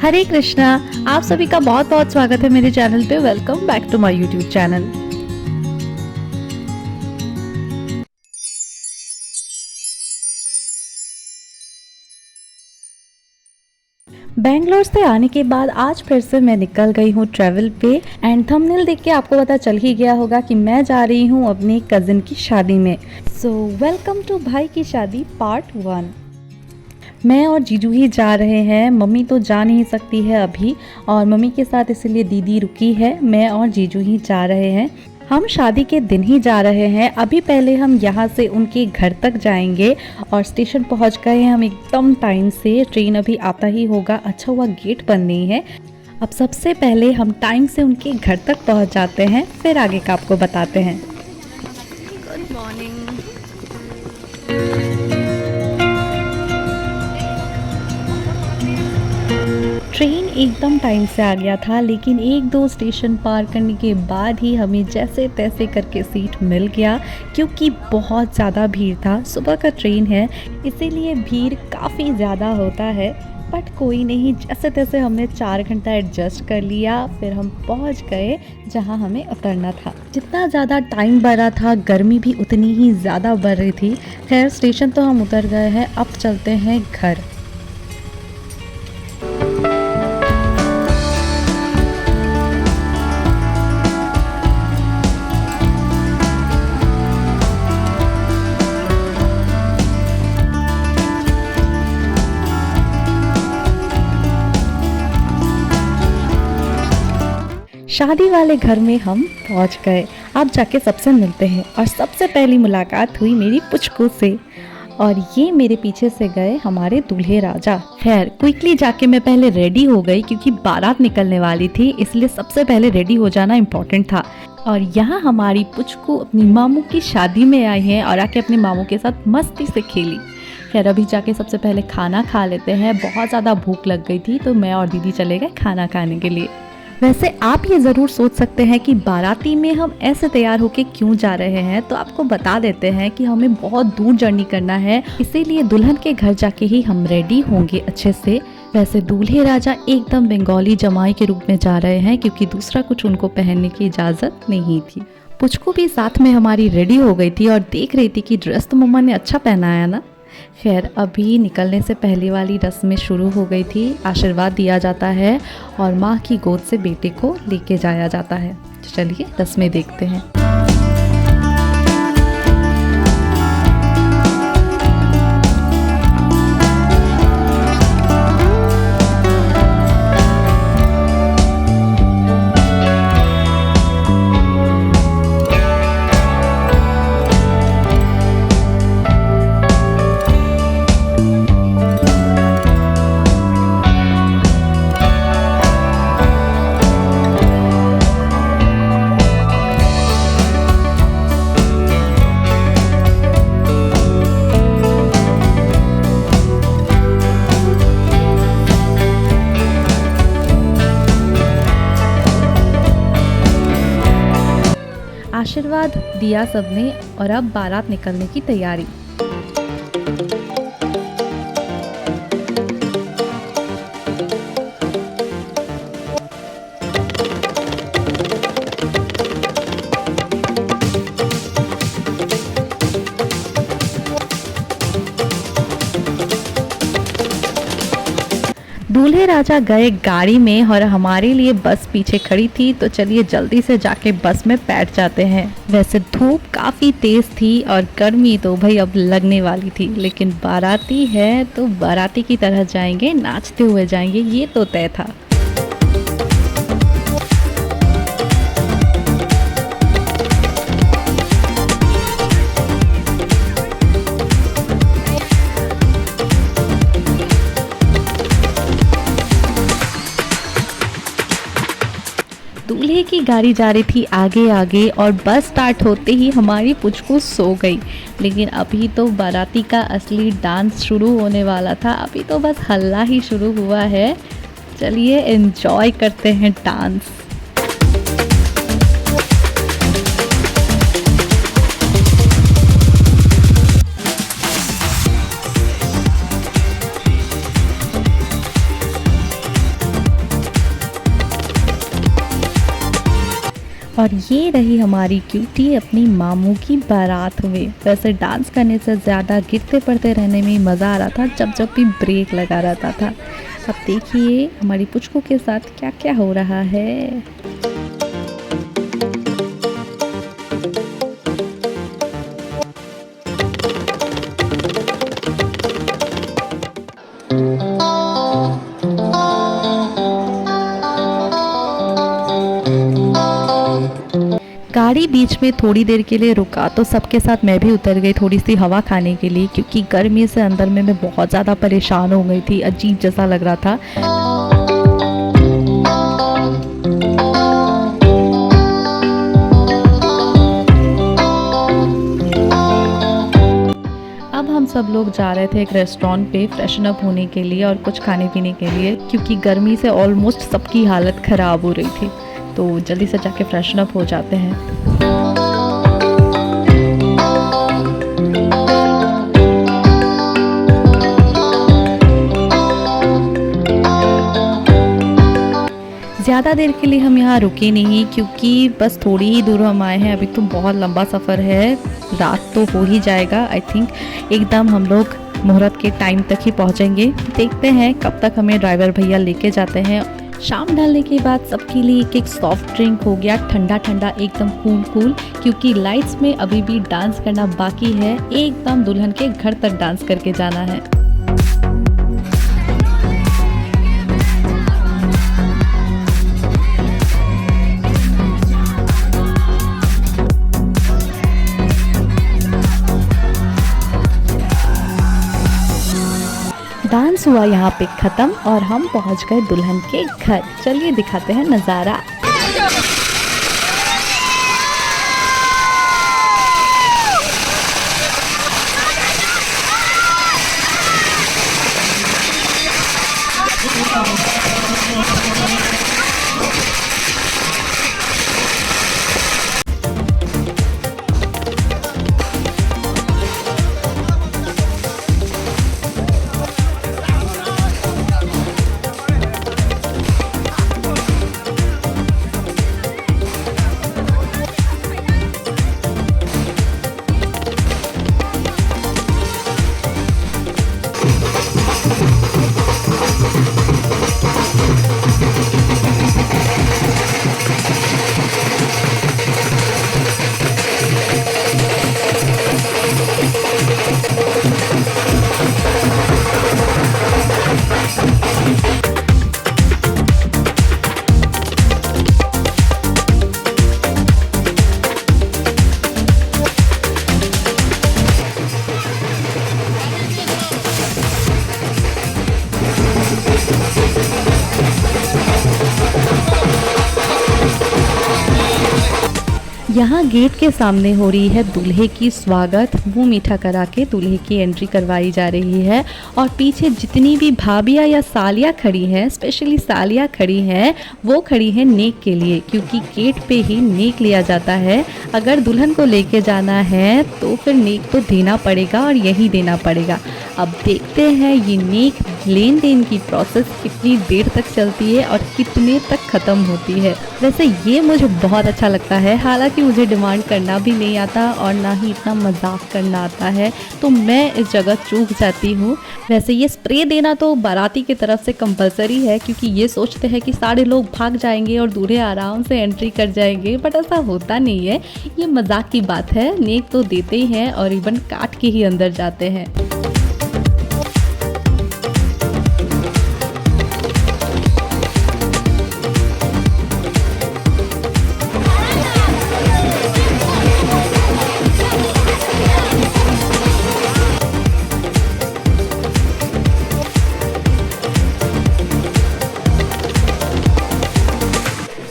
हरे कृष्णा। आप सभी का बहुत बहुत स्वागत है मेरे चैनल पे। Welcome back to my YouTube channel. Bangalore से आने के बाद आज फिर से मैं निकल गई हूँ ट्रैवल पे। एंड थंबनेल देख के आपको पता चल ही गया होगा कि मैं जा रही हूँ अपने कजिन की शादी में। सो वेलकम टू भाई की शादी पार्ट 1। मैं और जीजू ही जा रहे हैं, मम्मी तो जा नहीं सकती है अभी, और मम्मी के साथ इसीलिए दीदी रुकी है। मैं और जीजू ही जा रहे हैं। हम शादी के दिन ही जा रहे हैं। अभी पहले हम यहाँ से उनके घर तक जाएंगे और स्टेशन पहुँच गए हैं हम एकदम टाइम से। ट्रेन अभी आता ही होगा, अच्छा हुआ गेट बंद नहीं है। अब सबसे पहले हम टाइम से उनके घर तक पहुँच जाते हैं, फिर आगे का आपको बताते हैं। Good morning. ट्रेन एकदम टाइम से आ गया था, लेकिन एक दो स्टेशन पार करने के बाद ही हमें जैसे तैसे करके सीट मिल गया, क्योंकि बहुत ज़्यादा भीड़ था। सुबह का ट्रेन है इसीलिए भीड़ काफ़ी ज़्यादा होता है, बट कोई नहीं, जैसे तैसे हमने 4 घंटा एडजस्ट कर लिया। फिर हम पहुंच गए जहां हमें उतरना था। जितना ज़्यादा टाइम बढ़ा था, गर्मी भी उतनी ही ज़्यादा बढ़ रही थी। खैर स्टेशन तो हम उतर गए हैं, अब चलते हैं घर। शादी वाले घर में हम पहुंच गए। अब जाके सबसे मिलते हैं, और सबसे पहली मुलाकात हुई मेरी पुचकू से, और ये मेरे पीछे से गए हमारे दूल्हे राजा। खैर क्विकली जाके मैं पहले रेडी हो गई, क्योंकि बारात निकलने वाली थी, इसलिए सबसे पहले रेडी हो जाना इम्पोर्टेंट था। और यहाँ हमारी पुचकू अपनी मामू की शादी में आई है और आके अपने मामू के साथ मस्ती से खेली। खैर अभी जाके सबसे पहले खाना खा लेते हैं। बहुत ज़्यादा भूख लग गई थी, तो मैं और दीदी चले गए खाना खाने के लिए। वैसे आप ये ज़रूर सोच सकते हैं कि बाराती में हम ऐसे तैयार होके क्यों जा रहे हैं, तो आपको बता देते हैं कि हमें बहुत दूर जर्नी करना है, इसीलिए दुल्हन के घर जाके ही हम रेडी होंगे अच्छे से। वैसे दूल्हे राजा एकदम बंगाली जमाई के रूप में जा रहे हैं, क्योंकि दूसरा कुछ उनको पहनने की इजाज़त नहीं थी। पुचकू भी साथ में हमारी रेडी हो गई थी और देख रही थी कि ड्रेस तो मम्मा ने अच्छा पहना है ना। खैर अभी निकलने से पहले वाली रस्में शुरू हो गई थी। आशीर्वाद दिया जाता है और माँ की गोद से बेटे को लेके जाया जाता है। चलिए रस्में देखते हैं। आशीर्वाद दिया सबने, और अब बारात निकलने की तैयारी। दूल्हे राजा गए गाड़ी में और हमारे लिए बस पीछे खड़ी थी, तो चलिए जल्दी से जाके बस में बैठ जाते हैं। वैसे धूप काफ़ी तेज़ थी और गर्मी तो भाई अब लगने वाली थी, लेकिन बाराती है तो बाराती की तरह जाएंगे, नाचते हुए जाएंगे, ये तो तय था। दूल्हे की गाड़ी जा रही थी आगे आगे, और बस स्टार्ट होते ही हमारी पुचकू सो गई। लेकिन अभी तो बाराती का असली डांस शुरू होने वाला था, अभी तो बस हल्ला ही शुरू हुआ है। चलिए एंजॉय करते हैं डांस। और ये रही हमारी क्यूटी अपनी मामू की बारात में। वैसे डांस करने से ज़्यादा गिरते पड़ते रहने में मज़ा आ रहा था जब जब भी ब्रेक लगा रहता था। अब देखिए हमारी पुचकू के साथ क्या क्या हो रहा है। गाड़ी बीच में थोड़ी देर के लिए रुका तो सबके साथ मैं भी उतर गई थोड़ी सी हवा खाने के लिए, क्योंकि गर्मी से अंदर में मैं बहुत ज़्यादा परेशान हो गई थी, अजीब जैसा लग रहा था। अब हम सब लोग जा रहे थे एक रेस्टोरेंट पे फ्रेशन अप होने के लिए और कुछ खाने पीने के लिए, क्योंकि गर्मी से ऑलमोस्ट सबकी हालत ख़राब हो रही थी। तो जल्दी से जाके फ्रेशन अप हो जाते हैं। ज़्यादा देर के लिए हम यहाँ रुके नहीं, क्योंकि बस थोड़ी ही दूर हम आए हैं। अभी तो बहुत लंबा सफ़र है, रात तो हो ही जाएगा आई थिंक। एकदम हम लोग मुहूर्त के टाइम तक ही पहुँचेंगे। देखते हैं कब तक हमें ड्राइवर भैया लेके जाते हैं। शाम ढलने के बाद सबके लिए एक सॉफ्ट ड्रिंक हो गया, ठंडा ठंडा एकदम कूल कूल, क्योंकि लाइट्स में अभी भी डांस करना बाकी है। एकदम दुल्हन के घर तक डांस करके जाना है। डांस हुआ यहाँ पे ख़त्म और हम पहुँच गए दुल्हन के घर। चलिए दिखाते हैं नज़ारा। यहाँ गेट के सामने हो रही है दूल्हे की स्वागत। मुंह मीठा करा के दूल्हे की एंट्री करवाई जा रही है। और पीछे जितनी भी भाभियाँ या सालियाँ खड़ी हैं, स्पेशली सालियाँ खड़ी हैं, वो खड़ी हैं नेक के लिए, क्योंकि गेट पे ही नेक लिया जाता है। अगर दुल्हन को लेके जाना है तो फिर नेक तो देना पड़ेगा और यही देना पड़ेगा। अब देखते हैं ये नेक लेन देन की प्रोसेस कितनी देर तक चलती है और कितने तक ख़त्म होती है। वैसे ये मुझे बहुत अच्छा लगता है। हालांकि मुझे डिमांड करना भी नहीं आता और ना ही इतना मजाक करना आता है, तो मैं इस जगह चूक जाती हूँ। वैसे ये स्प्रे देना तो बाराती की तरफ से कंपलसरी है, क्योंकि ये सोचते हैं कि सारे लोग भाग जाएंगे और दूल्हे आराम से एंट्री कर जाएंगे, बट ऐसा होता नहीं है। ये मजाक की बात है। नेक तो देते ही हैं और इवन काट के ही अंदर जाते हैं।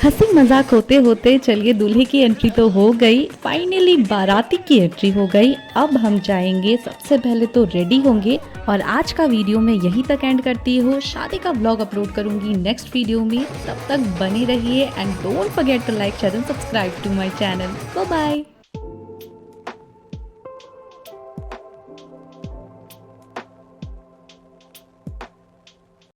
हंसी मजाक होते होते चलिए दूल्हे की एंट्री तो हो गई, फाइनली बाराती की एंट्री हो गई। अब हम जाएंगे, सबसे पहले तो रेडी होंगे। और आज का वीडियो मैं यहीं तक एंड करती हूँ। शादी का व्लॉग अपलोड करूंगी नेक्स्ट वीडियो में। तब तक बने रहिए and don't forget to like share and subscribe to my channel. Bye bye.